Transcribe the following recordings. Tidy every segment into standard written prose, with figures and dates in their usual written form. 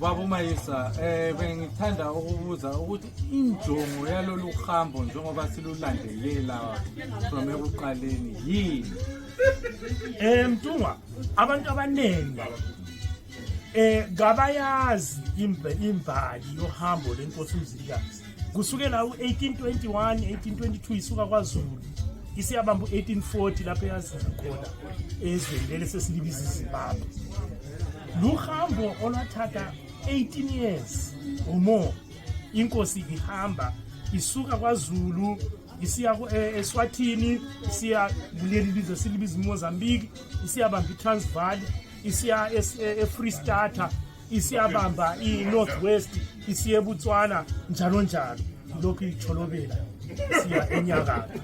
Baba Mayisa, bengithanda ukubuza ukuthi injongo yalolu hambo njengoba silulandelela from ekuqaleni yini? Mtungwa, abantu abaningi ngabayazi imbali yohambo lenkosi uMzilikazi. Kusukela u1821, 1822 isuka kwaZulu. Isiyabamba u1840 lapho yazi khona ezweni leli sesilibiza iZimbabwe. Luhambo olwathatha 18 years or more. Inkosi ihamba isuka kwaZulu isiya eSwatini, isiya kuleli lizwe silibiza iMozambique, isiyabamba iTransvaal, isiya eFree State, isiyabamba iNorthwest, isiya eBotswana njalo njalo. Lokhu icholobela siya enyakatho.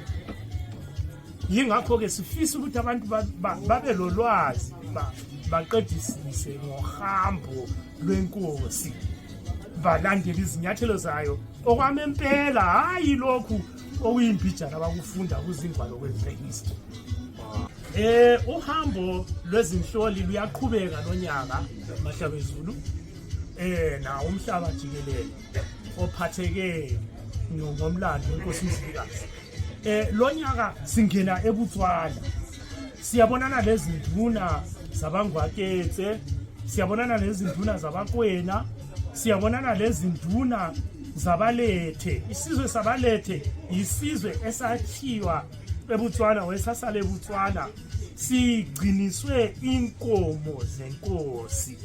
Yingakho ke sifisa ukuthi abantu babe lolwazi baqedisise ngohambo lwenkosi, balandele izinyathelo zayo okwamempela, hayi lokhu okuyimbijana abakufunda kuzingwalo kwezehistory. Uhambo lwezinhloli luyaqhubeka nonyaka Mahlabezulu na umhlaba jikelele ophatheke ngomlando wenkosi uMzilikazi. Lonyaka singena eBotswana, siyabonana lezinduna zabangwaketse, siyabonana lezinduna zabakwena, siyabonana lezinduna zabalethe. Isizwe sabalethe isizwe esakhiwa eBotswana wesasale eBotswana, sigciniswe inkomo zenkosi.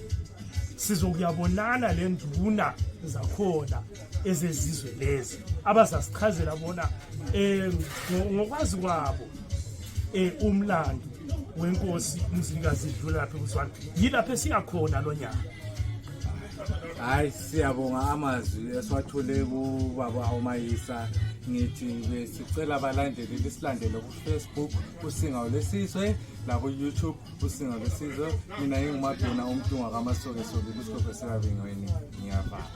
Sizokuyabonana lenduna zakhona ezezizwe lezi abazasichazela bona ngokwazi kwabo umlando wenkosi uMzilikazi idlula lapha eBotswana. Yilapho siyakhona lonyaka. Hayi, siyabonga amazwi esiwathole kuBaba uMayisa. Ngithi besicela abalandeli lisilandele kuFacebook usinga lesizwe, la kuYouTube usinga lesizwe. Mina ngingumabhuna uMntungwa kaMasoke sobe kusikho sesabingweni. Ngiyabonga.